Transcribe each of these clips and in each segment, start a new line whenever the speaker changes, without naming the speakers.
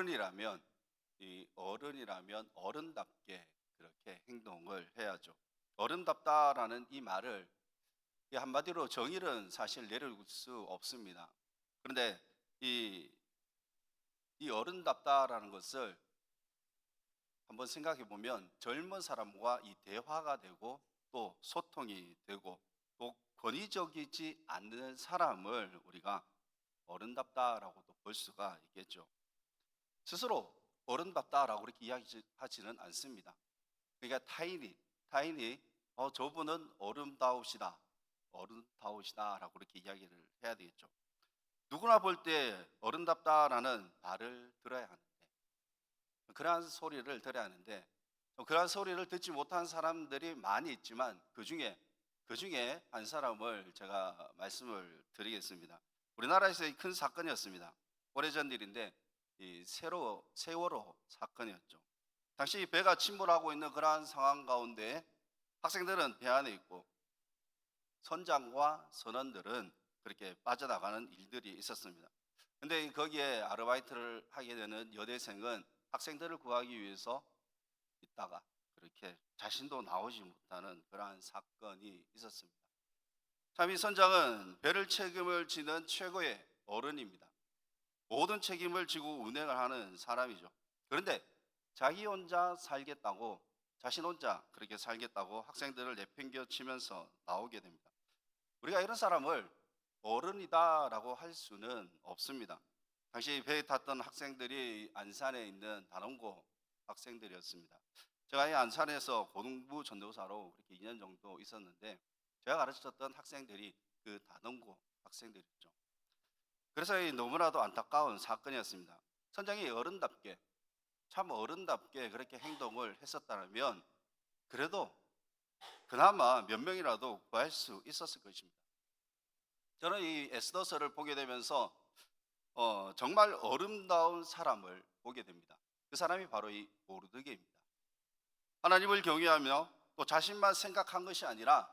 어른이라면 이 어른이라면 어른답게 그렇게 행동을 해야죠. 어른답다라는 이 말을 이 한마디로 정의는 사실 내릴 수 없습니다. 그런데 이, 이 어른답다라는 것을 한번 생각해 보면 젊은 사람과 이 대화가 되고 또 소통이 되고 또 권위적이지 않는 사람을 우리가 어른답다라고도 볼 수가 있겠죠. 스스로 어른답다라고 그렇게 이야기하지는 않습니다. 그러니까 타인이 저분은 어른다우시다라고 그렇게 이야기를 해야 되겠죠. 누구나 볼 때 어른답다라는 말을 들어야 하는데 그러한 소리를 들어야 하는데 그러한 소리를 듣지 못한 사람들이 많이 있지만 그 중에 한 사람을 제가 말씀을 드리겠습니다. 우리나라에서의 큰 사건이었습니다. 오래전 일인데 이 세월호 사건이었죠. 당시 배가 침몰하고 있는 그러한 상황 가운데 학생들은 배 안에 있고 선장과 선원들은 그렇게 빠져나가는 일들이 있었습니다. 근데 거기에 아르바이트를 하게 되는 여대생은 학생들을 구하기 위해서 있다가 그렇게 자신도 나오지 못하는 그러한 사건이 있었습니다. 참 이 선장은 배를 책임을 지는 최고의 어른입니다. 모든 책임을 지고 운행을 하는 사람이죠. 그런데 자기 혼자 살겠다고 자신 혼자 그렇게 살겠다고 학생들을 내팽겨 치면서 나오게 됩니다. 우리가 이런 사람을 어른이다라고 할 수는 없습니다. 당시 배에 탔던 학생들이 안산에 있는 단원고 학생들이었습니다. 제가 이 안산에서 고등부 전도사로 그렇게 2년 정도 있었는데 제가 가르쳤던 학생들이 그 단원고 학생들이었죠. 그래서 이 너무나도 안타까운 사건이었습니다. 선장이 어른답게 참 어른답게 그렇게 행동을 했었다면 그래도 그나마 몇 명이라도 구할 수 있었을 것입니다. 저는 이 에스더서를 보게 되면서 정말 어른다운 사람을 보게 됩니다. 그 사람이 바로 이 모르드게입니다. 하나님을 경외하며 또 자신만 생각한 것이 아니라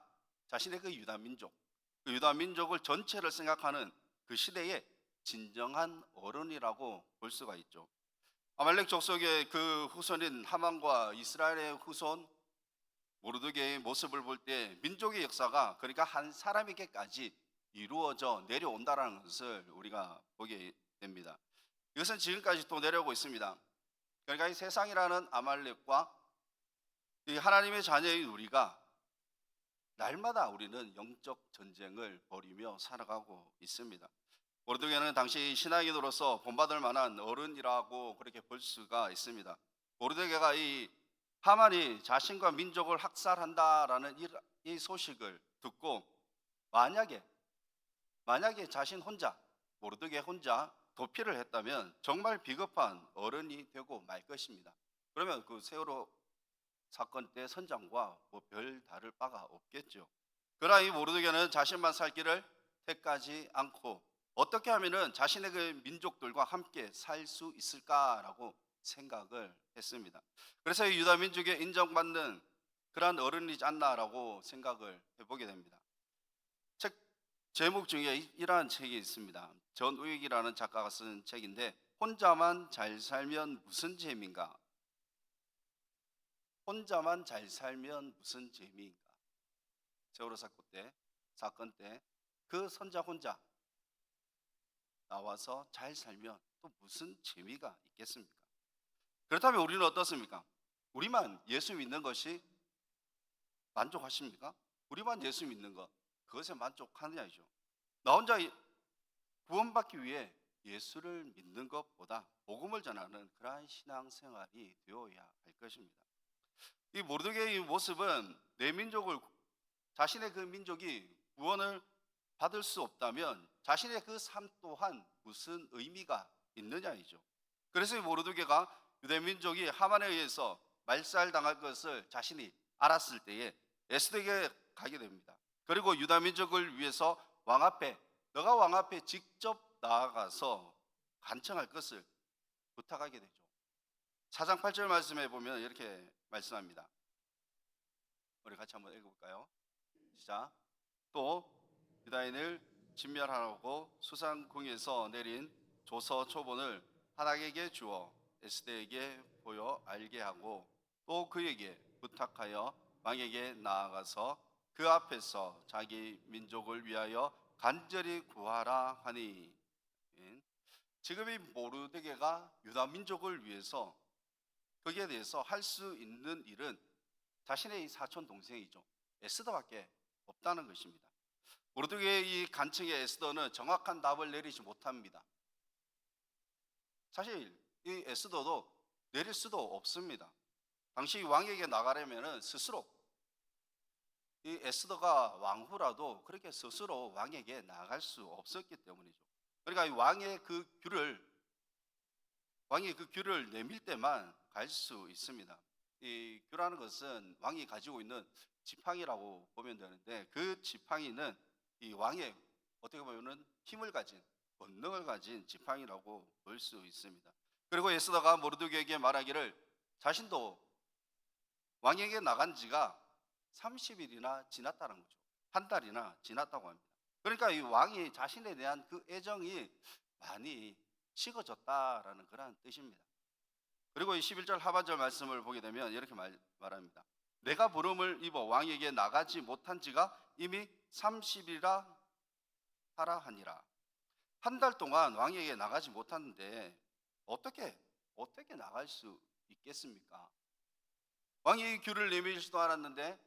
자신의 그 유다 민족, 그 유다 민족을 전체를 생각하는 그 시대의 진정한 어른이라고 볼 수가 있죠. 아말렉 족속의 그 후손인 하만과 이스라엘의 후손 모르드게의 모습을 볼 때 민족의 역사가 그러니까 한 사람에게까지 이루어져 내려온다는 것을 우리가 보게 됩니다. 이것은 지금까지 또 내려오고 있습니다. 그러니까 이 세상이라는 아말렉과 이 하나님의 자녀인 우리가 날마다 우리는 영적 전쟁을 벌이며 살아가고 있습니다. 모르드게는 당시 신앙인으로서 본받을 만한 어른이라고 그렇게 볼 수가 있습니다. 모르드게가 이 하만이 자신과 민족을 학살한다라는 이 소식을 듣고 만약에 자신 혼자 모르드게 혼자 도피를 했다면 정말 비겁한 어른이 되고 말 것입니다. 그러면 그 세월호 사건 때 선장과 뭐 별 다를 바가 없겠죠. 그러나 이 모르드게는 자신만 살 길을 택하지 않고 어떻게 하면은 자신의 그 민족들과 함께 살 수 있을까라고 생각을 했습니다. 그래서 이 유다 민족에 인정받는 그러한 어른이지 않나라고 생각을 해보게 됩니다. 책 제목 중에 이러한 책이 있습니다. 전 우익이라는 작가가 쓴 책인데 혼자만 잘 살면 무슨 재미인가? 혼자만 잘 살면 무슨 재미인가? 세월호 사건 때 그 선자 혼자 나와서 잘 살면 또 무슨 재미가 있겠습니까? 그렇다면 우리는 어떻습니까? 우리만 예수 믿는 것이 만족하십니까? 우리만 예수 믿는 것 그것에 만족하느냐죠. 나 혼자 구원받기 위해 예수를 믿는 것보다 복음을 전하는 그러한 신앙생활이 되어야 할 것입니다. 이 모르드게의 모습은 내 민족을 자신의 그 민족이 구원을 받을 수 없다면 자신의 그 삶 또한 무슨 의미가 있느냐이죠. 그래서 이 모르드게가 유대 민족이 하만에 의해서 말살당할 것을 자신이 알았을 때에 에스더에게 가게 됩니다. 그리고 유다 민족을 위해서 너가 왕 앞에 직접 나아가서 간청할 것을 부탁하게 되죠. 4장 8절 말씀해 보면 이렇게 말씀합니다. 우리 같이 한번 읽어볼까요? 시작. 또 유다인을 진멸하라고 수상궁에서 내린 조서 초본을 하나에게 주어 에스더에게 보여 알게 하고 또 그에게 부탁하여 왕에게 나아가서 그 앞에서 자기 민족을 위하여 간절히 구하라 하니. 지금 이 모르드게가 유다 민족을 위해서 거기에 대해서 할 수 있는 일은 자신의 이 사촌 동생이죠, 에스더밖에 없다는 것입니다. 모르드게의 이 간청의 에스더는 정확한 답을 내리지 못합니다. 사실 이 에스더도 내릴 수도 없습니다. 당시 왕에게 나가려면 스스로, 이 에스더가 왕후라도 그렇게 스스로 왕에게 나갈 수 없었기 때문이죠. 그러니까 이 왕이 그 귤을 내밀 때만 갈 수 있습니다. 이 귤라는 것은 왕이 가지고 있는 지팡이라고 보면 되는데, 그 지팡이는 이 왕의 어떻게 보면은 힘을 가진, 권능을 가진 지팡이라고 볼 수 있습니다. 그리고 에스더가 모르드게에게 말하기를 자신도 왕에게 나간 지가 30일이나 지났다는 거죠. 한 달이나 지났다고 합니다. 그러니까 이 왕이 자신에 대한 그 애정이 많이 식어졌다라는 그런 뜻입니다. 그리고 이 11절 하반절 말씀을 보게 되면 이렇게 말합니다. 내가 부름을 입어 왕에게 나가지 못한 지가 이미 30일이라 하라 하니라. 한 달 동안 왕에게 나가지 못하는데 어떻게 나갈 수 있겠습니까? 왕이 귤을 내밀지도 않았는데,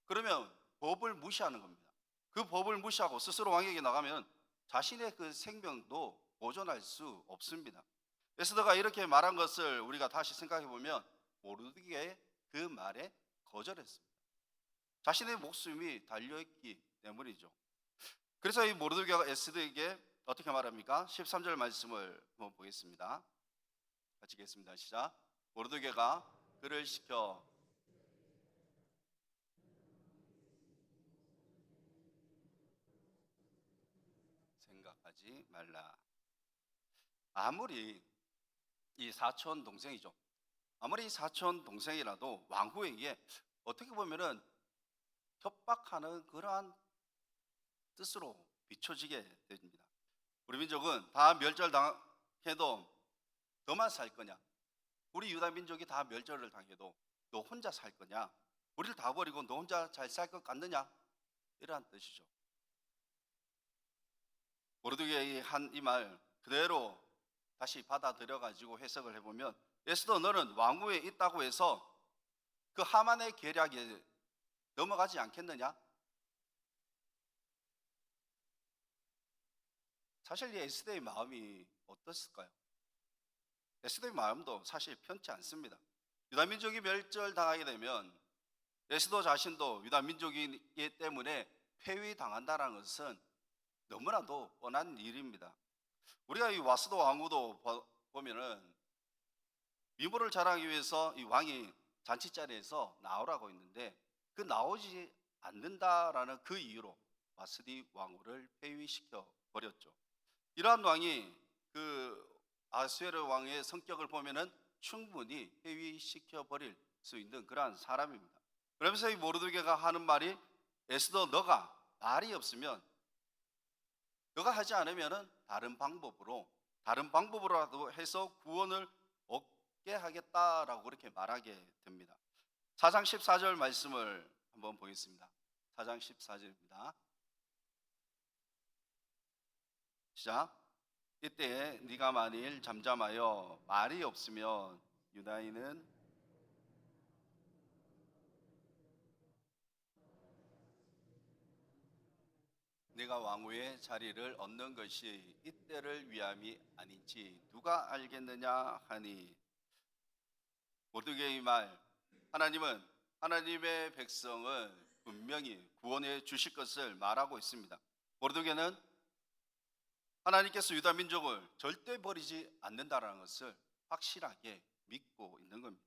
그러면 법을 무시하는 겁니다. 그 법을 무시하고 스스로 왕에게 나가면 자신의 그 생명도 보존할 수 없습니다. 에스더가 이렇게 말한 것을 우리가 다시 생각해 보면 모르드게의 그 말에 거절했습니다. 자신의 목숨이 달려있기 때문이죠. 그래서 이 모르드게가 에스더에게 어떻게 말합니까? 13절 말씀을 한번 보겠습니다. 같이 읽겠습니다. 시작. 모르드게가 그를 시켜 생각하지 말라. 아무리 이 사촌 동생이죠, 아무리 사촌 동생이라도 왕후에게 어떻게 보면은 협박하는 그러한 뜻으로 비춰지게 됩니다. 우리 민족은 다 멸절당해도 너만 살 거냐? 우리 유다 민족이 다 멸절을 당해도 너 혼자 살 거냐? 우리를 다 버리고 너 혼자 잘 살 것 같느냐? 이러한 뜻이죠. 모르드게의 한 이 말 그대로 다시 받아들여 가지고 해석을 해보면, 에스더 너는 왕후에 있다고 해서 그 하만의 계략에 넘어가지 않겠느냐? 사실 이 에스더의 마음이 어떻을까요? 에스더의 마음도 사실 편치 않습니다. 유다 민족이 멸절당하게 되면 에스더 자신도 유다 민족이기 때문에 폐위당한다는 것은 너무나도 뻔한 일입니다. 우리가 이 와스도 왕후도 보면은 미모를 자랑하기 위해서 이 왕이 잔치자리에서 나오라고 했는데 그 나오지 않는다라는 그 이유로 와스디 왕후를 폐위시켜 버렸죠. 이러한 왕이 그 아수에르 왕의 성격을 보면은 충분히 폐위시켜 버릴 수 있는 그러한 사람입니다. 그러면서 이 모르드게가 하는 말이, 에스더 너가 말이 없으면, 너가 하지 않으면은 다른 방법으로라도 해서 구원을 얻게 하겠다라고 그렇게 말하게 됩니다. 4장 14절 말씀을 한번 보겠습니다. 4장 14절입니다. 시작. 이때 네가 만일 잠잠하여 말이 없으면 유다인은 내가 왕후의 자리를 얻는 것이 이때를 위함이 아닌지 누가 알겠느냐 하니. 모르드게의 말, 하나님은 하나님의 백성을 분명히 구원해 주실 것을 말하고 있습니다. 모르드게는 하나님께서 유다 민족을 절대 버리지 않는다라는 것을 확실하게 믿고 있는 겁니다.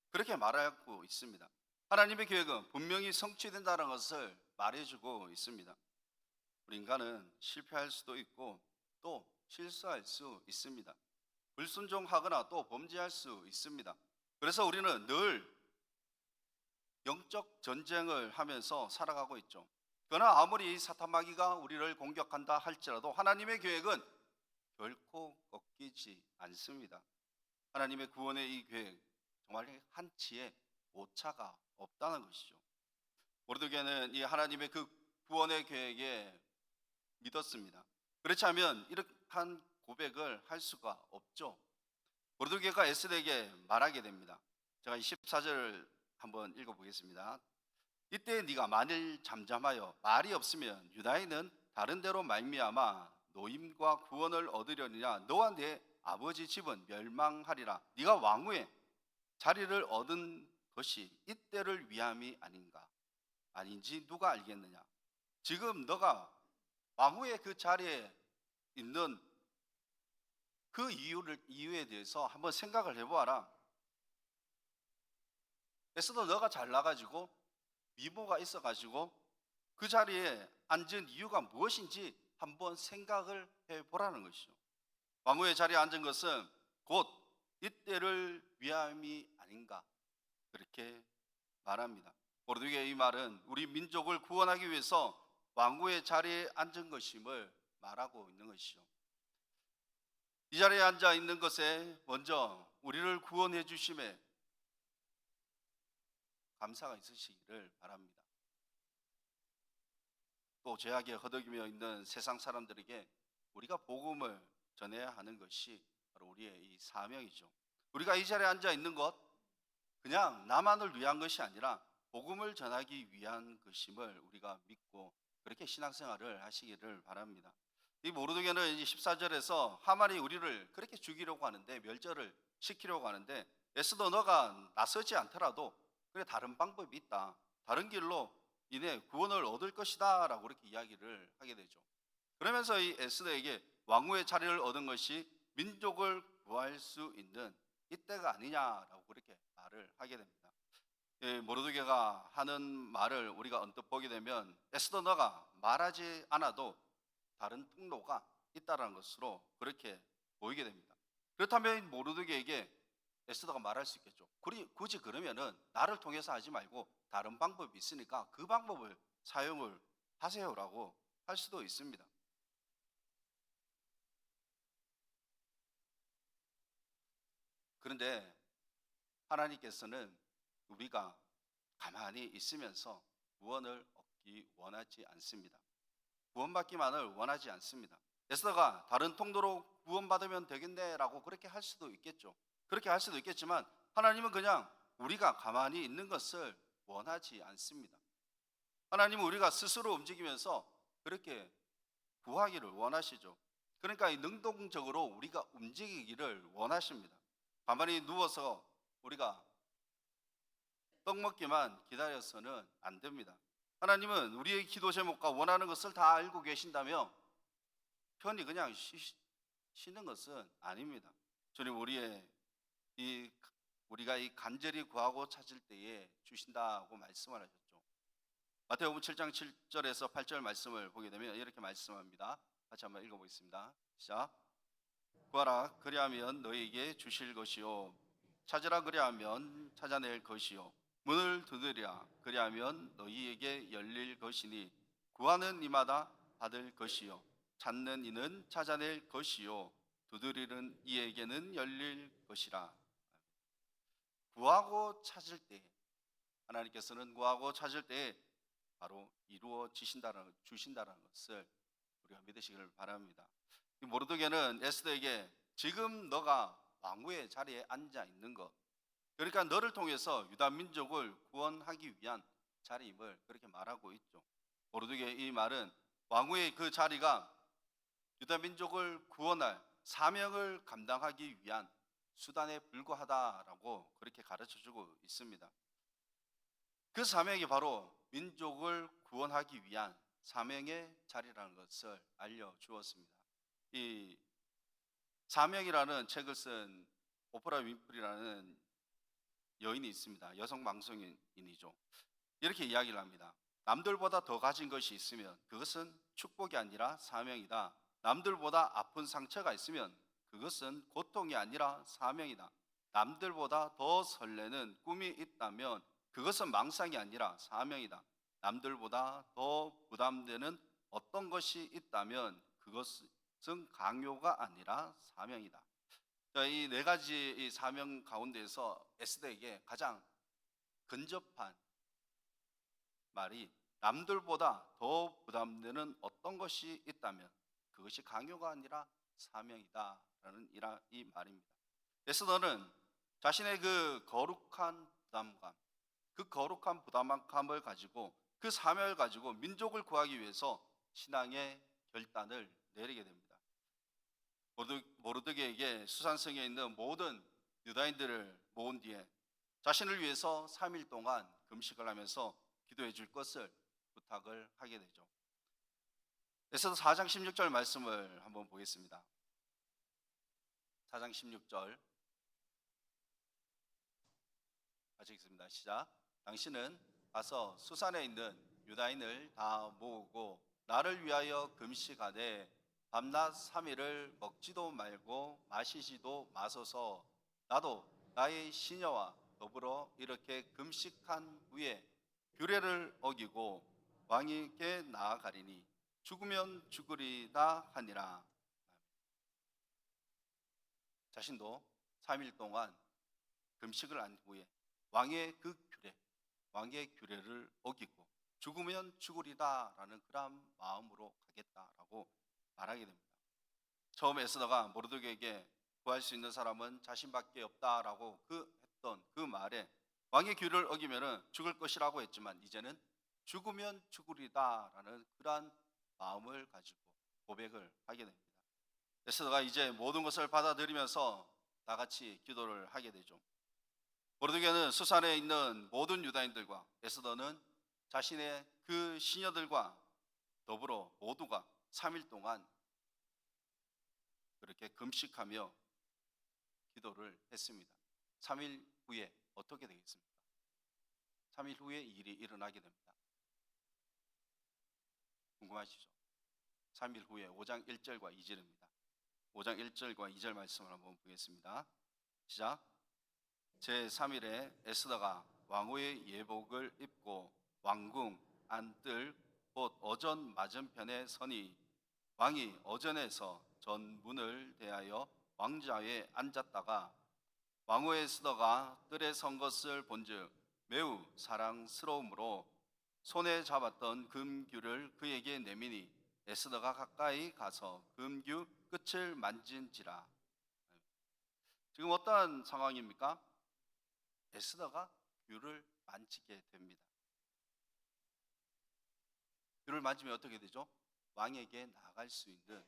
그렇게 말하고 있습니다. 하나님의 계획은 분명히 성취된다는 것을 말해주고 있습니다. 우리 인간은 실패할 수도 있고 또 실수할 수 있습니다. 불순종하거나 또 범죄할 수 있습니다. 그래서 우리는 늘 영적 전쟁을 하면서 살아가고 있죠. 그러나 아무리 이 사탄 마귀가 우리를 공격한다 할지라도 하나님의 계획은 결코 꺾이지 믿지 않습니다. 하나님의 구원의 이 계획 정말 한치의 오차가 없다는 것이죠. 모르드게는 이 하나님의 그 구원의 계획에 믿었습니다. 그렇지 않으면 이렇게 고백을 할 수가 없죠. 모르드게가 에스더에게 말하게 됩니다. 제가 14절 한번 읽어보겠습니다. 이때 네가 만일 잠잠하여 말이 없으면 유다인은 다른 데로 말미암아 노임과 구원을 얻으려니라. 너와 내 아버지 집은 멸망하리라. 네가 왕후의 자리를 얻은 것이 이때를 위함이 아닌가? 아닌지 누가 알겠느냐? 지금 너가 왕후의 그 자리에 있는 그 이유에 대해서 한번 생각을 해보아라. 에스더 너가 잘나가지고 미모가 있어가지고 그 자리에 앉은 이유가 무엇인지 한번 생각을 해보라는 것이죠. 왕후의 자리에 앉은 것은 곧 이때를 위함이 아닌가 그렇게 말합니다. 모르드게의 이 말은 우리 민족을 구원하기 위해서 왕후의 자리에 앉은 것임을 말하고 있는 것이죠. 이 자리에 앉아 있는 것에 먼저 우리를 구원해 주심에 감사가 있으시기를 바랍니다. 또 죄악에 허덕이며 있는 세상 사람들에게 우리가 복음을 전해야 하는 것이 바로 우리의 이 사명이죠. 우리가 이 자리에 앉아 있는 것 그냥 나만을 위한 것이 아니라 복음을 전하기 위한 것임을 우리가 믿고 그렇게 신앙생활을 하시기를 바랍니다. 이 모르드게는 14절에서 하만이 우리를 그렇게 죽이려고 하는데 멸절을 시키려고 하는데 에스더 너가 나서지 않더라도 그래 다른 방법이 있다. 다른 길로 인해 구원을 얻을 것이다 라고 그렇게 이야기를 하게 되죠. 그러면서 이 에스더에게 왕후의 자리를 얻은 것이 민족을 구할 수 있는 이때가 아니냐라고 그렇게 말을 하게 됩니다. 모르드게가 하는 말을 우리가 언뜻 보게 되면 에스더 너가 말하지 않아도 다른 통로가 있다는 것으로 그렇게 보이게 됩니다. 그렇다면 모르드게에게 에스더가 말할 수 있겠죠. 굳이 그러면은 나를 통해서 하지 말고 다른 방법이 있으니까 그 방법을 사용을 하세요라고 할 수도 있습니다. 그런데 하나님께서는 우리가 가만히 있으면서 구원을 얻기 원하지 않습니다. 구원받기만을 원하지 않습니다. 에스더가 다른 통로로 구원받으면 되겠네라고 그렇게 할 수도 있겠죠. 그렇게 할 수도 있겠지만 하나님은 그냥 우리가 가만히 있는 것을 원하지 않습니다. 하나님은 우리가 스스로 움직이면서 그렇게 구하기를 원하시죠. 그러니까 능동적으로 우리가 움직이기를 원하십니다. 가만히 누워서 우리가 떡 먹기만 기다려서는 안 됩니다. 하나님은 우리의 기도 제목과 원하는 것을 다 알고 계신다며 편히 그냥 쉬는 것은 아닙니다. 주님 우리가 이 간절히 구하고 찾을 때에 주신다고 말씀을 하셨죠. 마태복음 7장 7절에서 8절 말씀을 보게 되면 이렇게 말씀합니다. 같이 한번 읽어보겠습니다. 시작. 구하라 그리하면 너희에게 주실 것이요 찾으라 그리하면 찾아낼 것이요 문을 두드리라 그리하면 너희에게 열릴 것이니 구하는 이마다 받을 것이요 찾는 이는 찾아낼 것이요 두드리는 이에게는 열릴 것이라. 구하고 찾을 때 하나님께서는 구하고 찾을 때 바로 주신다는 것을 우리가 믿으시기를 바랍니다. 모르드게는 에스더에게 지금 너가 왕후의 자리에 앉아 있는 것 그러니까 너를 통해서 유다 민족을 구원하기 위한 자리임을 그렇게 말하고 있죠. 모르드게의 이 말은 왕후의 그 자리가 유다 민족을 구원할 사명을 감당하기 위한 수단에 불과하다라고 그렇게 가르쳐주고 있습니다. 그 사명이 바로 민족을 구원하기 위한 사명의 자리라는 것을 알려주었습니다. 이 사명이라는 책을 쓴 오프라 윈프리라는 여인이 있습니다. 여성 방송인이죠. 이렇게 이야기를 합니다. 남들보다 더 가진 것이 있으면 그것은 축복이 아니라 사명이다. 남들보다 아픈 상처가 있으면 그것은 고통이 아니라 사명이다. 남들보다 더 설레는 꿈이 있다면 그것은 망상이 아니라 사명이다. 남들보다 더 부담되는 어떤 것이 있다면 그것은 강요가 아니라 사명이다. 자, 이 네 가지 이 사명 가운데서 에스더에게 가장 근접한 말이 남들보다 더 부담되는 어떤 것이 있다면 그것이 강요가 아니라 사명이다라는 이 말입니다. 에스더는 자신의 그 거룩한 부담감, 그 거룩한 부담감을 가지고 그 사명을 가지고 민족을 구하기 위해서 신앙의 결단을 내리게 됩니다. 모르드게에게 수산성에 있는 모든 유다인들을 모은 뒤에 자신을 위해서 3일 동안 금식을 하면서 기도해 줄 것을 부탁을 하게 되죠. 에스더 4장 16절 말씀을 한번 보겠습니다. 4장 16절 같이 읽습니다. 시작. 당신은 가서 수산에 있는 유다인을 다 모으고 나를 위하여 금식하되 밤낮 3일을 먹지도 말고 마시지도 마소서. 나도 나의 시녀와 더불어 이렇게 금식한 후에 규례를 어기고 왕에게 나아가리니 죽으면 죽으리다 하니라. 자신도 3일 동안 금식을 한 후에 왕의 그 규례, 왕의 규례를 어기고 죽으면 죽으리다라는 그런 마음으로 가겠다라고 말하게 됩니다. 처음 에스더가 모르드게에게 구할 수 있는 사람은 자신밖에 없다라고 했던 그 말에 왕의 규례를 어기면은 죽을 것이라고 했지만 이제는 죽으면 죽으리다라는 그러한 마음을 가지고 고백을 하게 됩니다. 에스더가 이제 모든 것을 받아들이면서 다 같이 기도를 하게 되죠. 모르드게는 수산에 있는 모든 유다인들과 에스더는 자신의 그 시녀들과 더불어 모두가 3일 동안 그렇게 금식하며 기도를 했습니다. 3일 후에 어떻게 되겠습니까? 3일 후에 일이 일어나게 됩니다. 궁금하시죠? 3일 후에 5장 1절과 2절입니다. 5장 1절과 2절 말씀을 한번 보겠습니다. 시작. 제3일에 에스더가 왕후의 예복을 입고 왕궁 안뜰 곧 어전 맞은편에 서니 왕이 어전에서 전문을 대하여 왕좌에 앉았다가 왕후 에스더가 뜰에 선 것을 본즉 매우 사랑스러움으로 손에 잡았던 금규를 그에게 내미니 에스더가 가까이 가서 금규 끝을 만진지라. 지금 어떠한 상황입니까? 에스더가 규를 만지게 됩니다. 규를 만지면 어떻게 되죠? 왕에게 나아갈 수 있는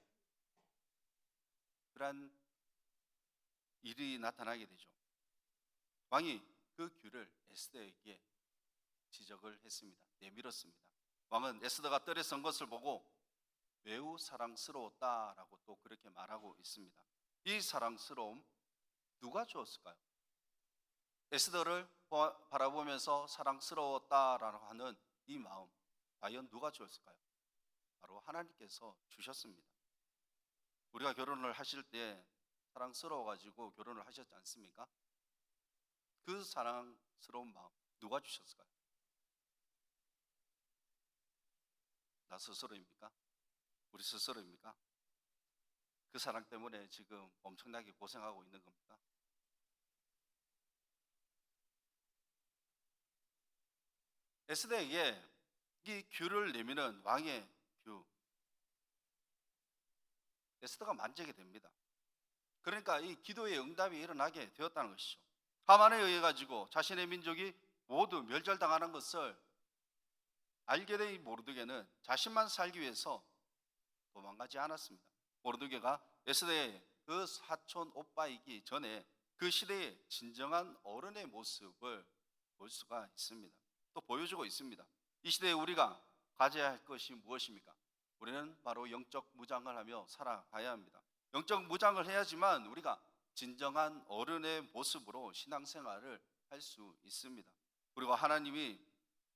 그러한 일이 나타나게 되죠. 왕이 그 규를 에스더에게 지적을 했습니다. 내밀었습니다. 왕은 에스더가 뜰에 선 것을 보고 매우 사랑스러웠다라고 또 그렇게 말하고 있습니다. 이 사랑스러움 누가 주었을까요? 에스더를 바라보면서 사랑스러웠다라고 하는 이 마음 과연 누가 주었을까요? 바로 하나님께서 주셨습니다. 우리가 결혼을 하실 때 사랑스러워 가지고 결혼을 하셨지 않습니까? 그 사랑스러운 마음 누가 주셨을까요? 나 스스로입니까? 우리 스스로입니까? 그 사랑 때문에 지금 엄청나게 고생하고 있는 겁니까? 에스더에게 이 규를 내미는 왕의 규, 에스더가 만지게 됩니다. 그러니까 이 기도의 응답이 일어나게 되었다는 것이죠. 하만에 의해 가지고 자신의 민족이 모두 멸절당하는 것을 알게 된 모르드게는 자신만 살기 위해서 도망가지 않았습니다. 모르드게가 에스더의 그 사촌 오빠이기 전에 그 시대의 진정한 어른의 모습을 볼 수가 있습니다. 또 보여주고 있습니다. 이 시대에 우리가 가져야 할 것이 무엇입니까? 우리는 바로 영적 무장을 하며 살아가야 합니다. 영적 무장을 해야지만 우리가 진정한 어른의 모습으로 신앙생활을 할 수 있습니다. 그리고 하나님이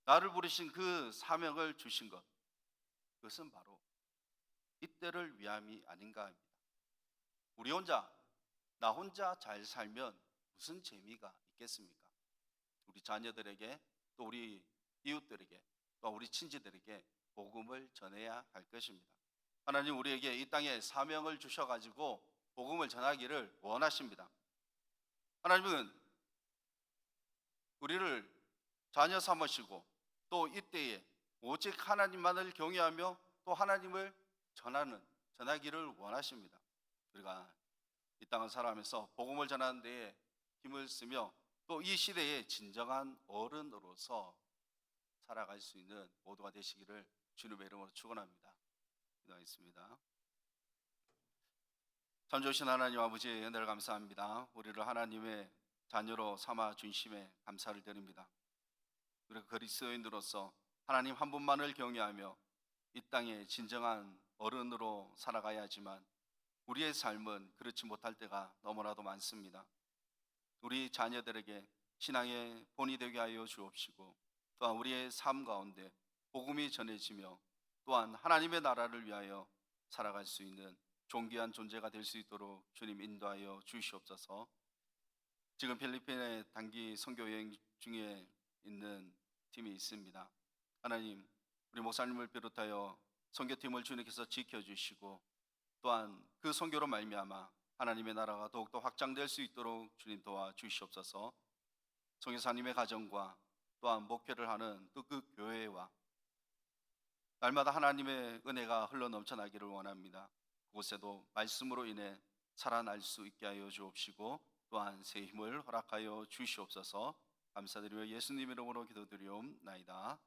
나를 부르신 그 사명을 주신 것, 그것은 바로 이때를 위함이 아닌가 합니다. 나 혼자 잘 살면 무슨 재미가 있겠습니까? 우리 자녀들에게 또 우리 이웃들에게 또 우리 친지들에게 복음을 전해야 할 것입니다. 하나님 우리에게 이 땅에 사명을 주셔가지고 복음을 전하기를 원하십니다. 하나님은 우리를 자녀 삼으시고 또 이때에 오직 하나님만을 경외하며 또 하나님을 전하기를 원하십니다. 우리가 이 땅을 살아가면서 복음을 전하는 데에 힘을 쓰며 또 이 시대의 진정한 어른으로서 살아갈 수 있는 모두가 되시기를 주님의 이름으로 축원합니다. 기도하겠습니다. 참 좋으신 하나님 아버지의 은혜를 감사합니다. 우리를 하나님의 자녀로 삼아 주심에 감사를 드립니다. 우리가 그리스도인으로서 하나님 한 분만을 경외하며 이 땅에 진정한 어른으로 살아가야 하지만 우리의 삶은 그렇지 못할 때가 너무나도 많습니다. 우리 자녀들에게 신앙의 본이 되게 하여 주옵시고 또한 우리의 삶 가운데 복음이 전해지며 또한 하나님의 나라를 위하여 살아갈 수 있는 존귀한 존재가 될 수 있도록 주님 인도하여 주시옵소서. 지금 필리핀에 단기 선교 여행 중에 있는 팀이 있습니다. 하나님, 우리 목사님을 비롯하여 선교팀을 주님께서 지켜주시고 또한 그 선교로 말미암아 하나님의 나라가 더욱더 확장될 수 있도록 주님 도와주시옵소서. 선교사님의 가정과 또한 목회를 하는 또 그 교회와 날마다 하나님의 은혜가 흘러넘쳐나기를 원합니다. 그곳에도 말씀으로 인해 살아날 수 있게 하여 주옵시고 또한 새 힘을 허락하여 주시옵소서. 감사드리며 예수님 이름으로 기도드리옵나이다.